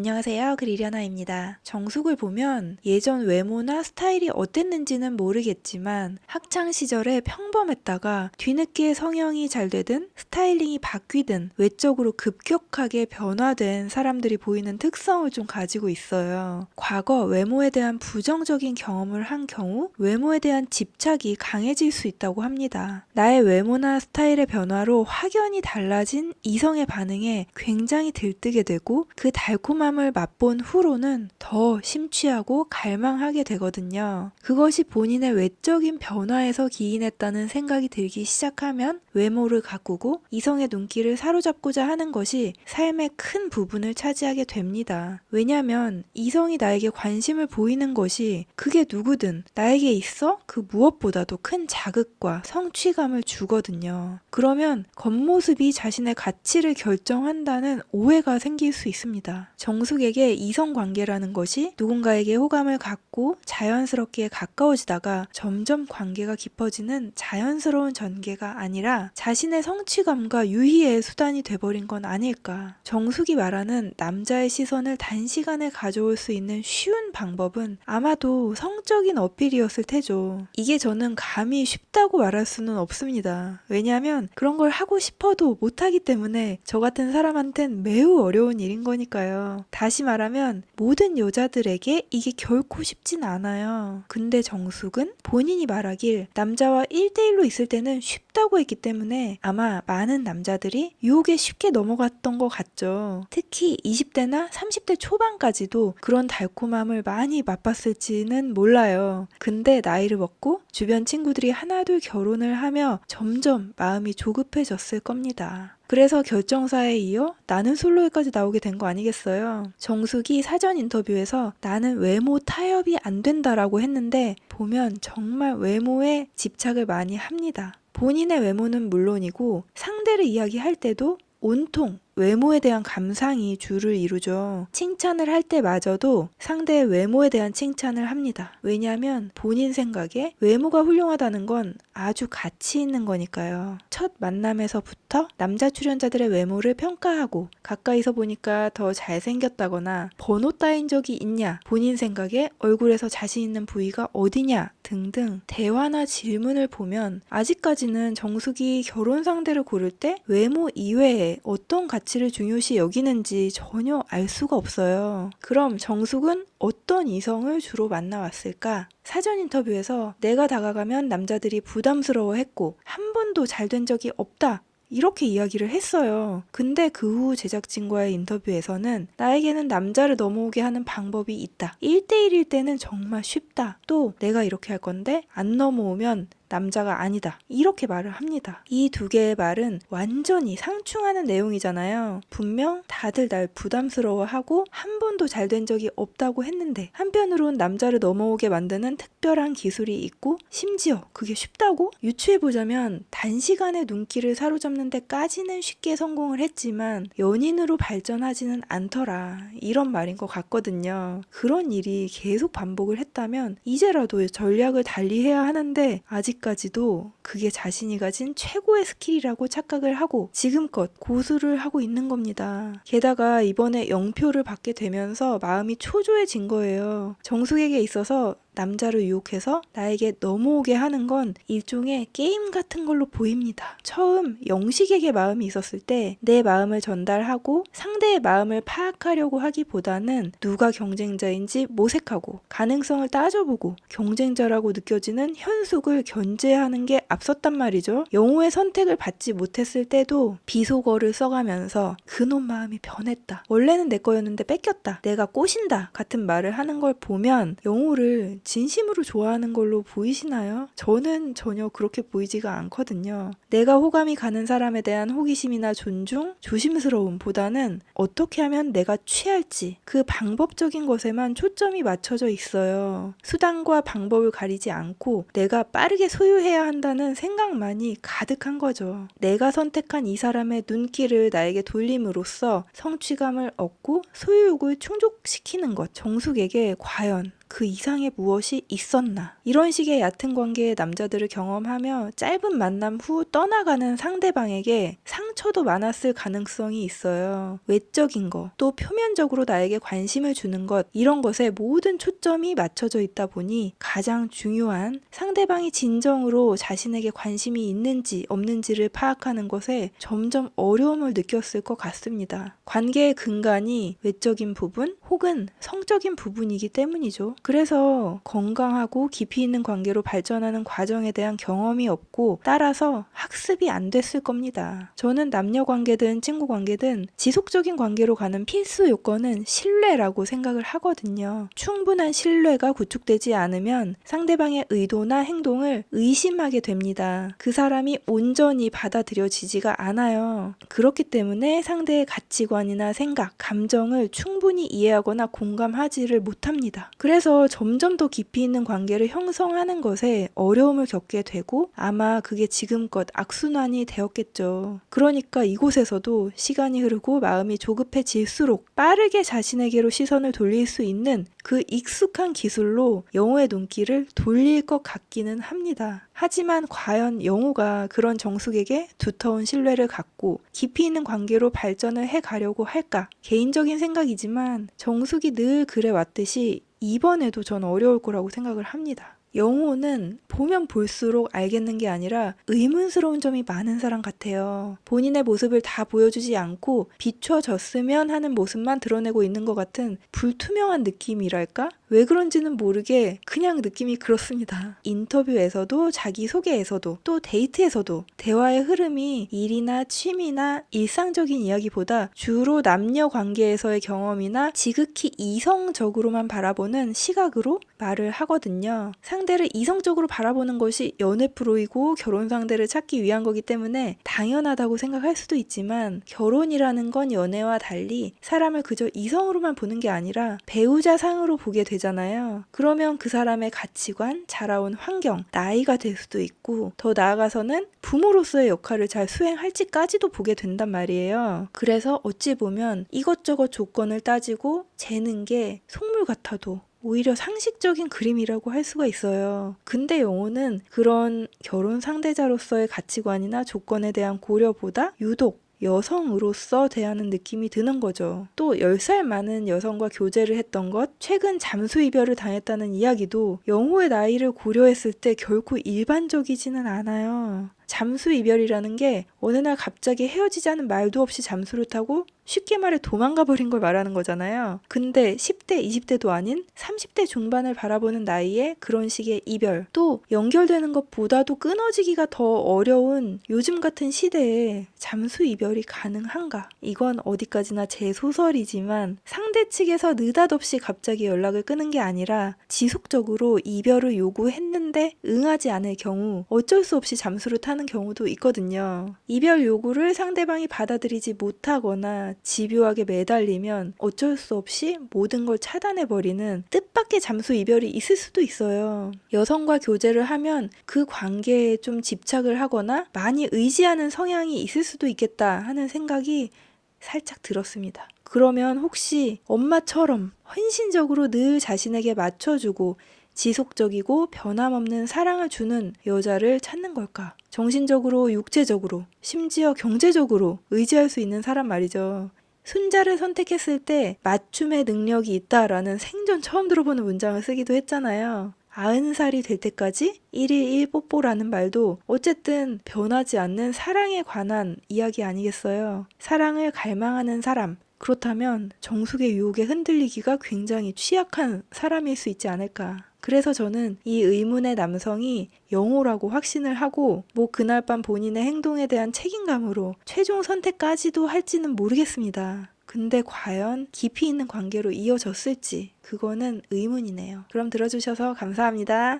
안녕하세요. 그리려나입니다. 정숙을 보면 예전 외모나 스타일이 어땠는지는 모르겠지만 학창 시절에 평범했다가 뒤늦게 성형이 잘 되든 스타일링이 바뀌든 외적으로 급격하게 변화된 사람들이 보이는 특성을 좀 가지고 있어요. 과거 외모에 대한 부정적인 경험을 한 경우 외모에 대한 집착이 강해질 수 있다고 합니다. 나의 외모나 스타일의 변화로 확연히 달라진 이성의 반응에 굉장히 들뜨게 되고 그 달콤함을 맛본 후로는 더 심취하고 갈망하게 되거든요. 그것이 본인의 외적인 변화에서 기인했다는 생각이 들기 시작하면 외모를 가꾸고 이성의 눈길을 사로잡고자 하는 것이 삶의 큰 부분을 차지하게 됩니다. 왜냐하면 이성이 나에게 관심을 보이는 것이 그게 누구든 나에게 있어 그 무엇보다도 큰 자극과 성취감을 주거든요. 그러면 겉모습이 자신의 가치를 결정한다는 오해가 생길 수 있습니다. 정숙에게 이성관계라는 것이 누군가에게 호감을 갖고 자연스럽게 가까워지다가 점점 관계가 깊어지는 자연스러운 전개가 아니라 자신의 성취감과 유희의 수단이 돼버린 건 아닐까. 정숙이 말하는 남자의 시선을 단시간에 가져올 수 있는 쉬운 방법은 아마도 성적인 어필이었을 테죠. 이게 저는 감히 쉽다고 말할 수는 없습니다. 왜냐하면 그런 걸 하고 싶어도 못하기 때문에 저 같은 사람한텐 매우 어려운 일인 거니까요. 다시 말하면 모든 여자들에게 이게 결코 쉽진 않아요. 근데 정숙은 본인이 말하길 남자와 1대1로 있을 때는 쉽다고 했기 때문에 아마 많은 남자들이 유혹에 쉽게 넘어갔던 것 같죠. 특히 20대나 30대 초반까지도 그런 달콤함을 많이 맛봤을지는 몰라요. 근데 나이를 먹고 주변 친구들이 하나둘 결혼을 하며 점점 마음이 조급해졌을 겁니다. 그래서 결정사에 이어 나는 솔로에까지 나오게 된 거 아니겠어요? 정숙이 사전 인터뷰에서 나는 외모 타협이 안 된다라고 했는데 보면 정말 외모에 집착을 많이 합니다. 본인의 외모는 물론이고 상대를 이야기할 때도 온통 외모에 대한 감상이 주를 이루죠. 칭찬을 할 때마저도 상대의 외모에 대한 칭찬을 합니다. 왜냐하면 본인 생각에 외모가 훌륭하다는 건 아주 가치 있는 거니까요. 첫 만남에서부터 남자 출연자들의 외모를 평가하고 가까이서 보니까 더 잘생겼다거나 번호 따인 적이 있냐, 본인 생각에 얼굴에서 자신 있는 부위가 어디냐 등등 대화나 질문을 보면 아직까지는 정숙이 결혼 상대를 고를 때 외모 이외에 어떤 가치를 중요시 여기는지 전혀 알 수가 없어요. 그럼 정숙은 어떤 이성을 주로 만나왔을까? 사전 인터뷰에서 내가 다가가면 남자들이 부담스러워했고 한 번도 잘 된 적이 없다. 이렇게 이야기를 했어요. 근데 그 후 제작진과의 인터뷰에서는 나에게는 남자를 넘어오게 하는 방법이 있다. 1대1일 때는 정말 쉽다. 또 내가 이렇게 할 건데 안 넘어오면 남자가 아니다. 이렇게 말을 합니다. 이 두 개의 말은 완전히 상충하는 내용이잖아요. 분명 다들 날 부담스러워하고 한 번도 잘 된 적이 없다고 했는데 한편으론 남자를 넘어오게 만드는 특별한 기술이 있고 심지어 그게 쉽다고? 유추해보자면 단시간에 눈길을 사로잡는 데까지는 쉽게 성공을 했지만 연인으로 발전하지는 않더라. 이런 말인 것 같거든요. 그런 일이 계속 반복을 했다면 이제라도 전략을 달리해야 하는데 아직까지도 그게 자신이 가진 최고의 스킬이라고 착각을 하고 지금껏 고수를 하고 있는 겁니다. 게다가 이번에 0표를 받게 되면서 마음이 초조해진 거예요. 정숙에게 있어서 남자를 유혹해서 나에게 넘어오게 하는 건 일종의 게임 같은 걸로 보입니다. 처음 영식에게 마음이 있었을 때 내 마음을 전달하고 상대의 마음을 파악하려고 하기보다는 누가 경쟁자인지 모색하고 가능성을 따져보고 경쟁자라고 느껴지는 현숙을 견제하는 게 앞섰단 말이죠. 영호의 선택을 받지 못했을 때도 비속어를 써가면서 그놈 마음이 변했다. 원래는 내 거였는데 뺏겼다. 내가 꼬신다. 같은 말을 하는 걸 보면 영호를 진심으로 좋아하는 걸로 보이시나요? 저는 전혀 그렇게 보이지가 않거든요. 내가 호감이 가는 사람에 대한 호기심이나 존중, 조심스러움보다는 어떻게 하면 내가 취할지 그 방법적인 것에만 초점이 맞춰져 있어요. 수단과 방법을 가리지 않고 내가 빠르게 소유해야 한다는 생각만이 가득한 거죠. 내가 선택한 이 사람의 눈길을 나에게 돌림으로써 성취감을 얻고 소유욕을 충족시키는 것. 정숙에게 과연 그 이상의 무엇이 있었나? 이런 식의 얕은 관계의 남자들을 경험하며 짧은 만남 후 떠나가는 상대방에게 상처도 많았을 가능성이 있어요. 외적인 것, 또 표면적으로 나에게 관심을 주는 것, 이런 것에 모든 초점이 맞춰져 있다 보니 가장 중요한 상대방이 진정으로 자신에게 관심이 있는지 없는지를 파악하는 것에 점점 어려움을 느꼈을 것 같습니다. 관계의 근간이 외적인 부분 혹은 성적인 부분이기 때문이죠. 그래서 건강하고 깊이 있는 관계로 발전하는 과정에 대한 경험이 없고 따라서 학습이 안 됐을 겁니다. 저는 남녀 관계든 친구 관계든 지속적인 관계로 가는 필수 요건은 신뢰라고 생각을 하거든요. 충분한 신뢰가 구축되지 않으면 상대방의 의도나 행동을 의심하게 됩니다. 그 사람이 온전히 받아들여지지가 않아요. 그렇기 때문에 상대의 가치관이나 생각, 감정을 충분히 이해하거나 공감하지를 못합니다. 그래서 점점 더 깊이 있는 관계를 형성하는 것에 어려움을 겪게 되고 아마 그게 지금껏 악순환이 되었겠죠. 그러니까 이곳에서도 시간이 흐르고 마음이 조급해질수록 빠르게 자신에게로 시선을 돌릴 수 있는 그 익숙한 기술로 영호의 눈길을 돌릴 것 같기는 합니다. 하지만 과연 영호가 그런 정숙에게 두터운 신뢰를 갖고 깊이 있는 관계로 발전을 해가려고 할까? 개인적인 생각이지만 정숙이 늘 그래왔듯이 이번에도 전 어려울 거라고 생각을 합니다. 영호는 보면 볼수록 알겠는 게 아니라 의문스러운 점이 많은 사람 같아요. 본인의 모습을 다 보여주지 않고 비춰졌으면 하는 모습만 드러내고 있는 것 같은 불투명한 느낌이랄까? 왜 그런지는 모르게 그냥 느낌이 그렇습니다. 인터뷰에서도 자기소개에서도 또 데이트에서도 대화의 흐름이 일이나 취미나 일상적인 이야기보다 주로 남녀 관계에서의 경험이나 지극히 이성적으로만 바라보는 시각으로 말을 하거든요. 상대를 이성적으로 바라보는 것이 연애 프로이고 결혼 상대를 찾기 위한 거기 때문에 당연하다고 생각할 수도 있지만 결혼이라는 건 연애와 달리 사람을 그저 이성으로만 보는 게 아니라 배우자 상으로 보게 되잖아요. 그러면 그 사람의 가치관, 자라온 환경, 나이가 될 수도 있고 더 나아가서는 부모로서의 역할을 잘 수행할지까지도 보게 된단 말이에요. 그래서 어찌 보면 이것저것 조건을 따지고 재는 게 속물 같아도 오히려 상식적인 그림이라고 할 수가 있어요. 근데 영호는 그런 결혼 상대자로서의 가치관이나 조건에 대한 고려보다 유독 여성으로서 대하는 느낌이 드는 거죠. 또 10살 많은 여성과 교제를 했던 것, 최근 잠수 이별을 당했다는 이야기도 영호의 나이를 고려했을 때 결코 일반적이지는 않아요. 잠수 이별이라는 게 어느 날 갑자기 헤어지자는 말도 없이 잠수를 타고 쉽게 말해 도망가 버린 걸 말하는 거잖아요. 근데 10대, 20대도 아닌 30대 중반을 바라보는 나이에 그런 식의 이별, 또 연결되는 것보다도 끊어지기가 더 어려운 요즘 같은 시대에 잠수 이별이 가능한가? 이건 어디까지나 제 소설이지만 상대 측에서 느닷없이 갑자기 연락을 끊은 게 아니라 지속적으로 이별을 요구했는데 응하지 않을 경우 어쩔 수 없이 잠수를 타는 경우도 있거든요. 이별 요구를 상대방이 받아들이지 못하거나 집요하게 매달리면 어쩔 수 없이 모든 걸 차단해버리는 뜻밖의 잠수 이별이 있을 수도 있어요. 여성과 교제를 하면 그 관계에 좀 집착을 하거나 많이 의지하는 성향이 있을 수도 있겠다 하는 생각이 살짝 들었습니다. 그러면 혹시 엄마처럼 헌신적으로 늘 자신에게 맞춰주고 지속적이고 변함없는 사랑을 주는 여자를 찾는 걸까? 정신적으로, 육체적으로, 심지어 경제적으로 의지할 수 있는 사람 말이죠. 순자를 선택했을 때 맞춤의 능력이 있다라는 생전 처음 들어보는 문장을 쓰기도 했잖아요. 90살이 될 때까지 1일 1뽀뽀라는 말도 어쨌든 변하지 않는 사랑에 관한 이야기 아니겠어요. 사랑을 갈망하는 사람, 그렇다면 정숙의 유혹에 흔들리기가 굉장히 취약한 사람일 수 있지 않을까. 그래서 저는 이 의문의 남성이 영호라고 확신을 하고 그날 밤 본인의 행동에 대한 책임감으로 최종 선택까지도 할지는 모르겠습니다. 근데 과연 깊이 있는 관계로 이어졌을지 그거는 의문이네요. 그럼 들어주셔서 감사합니다.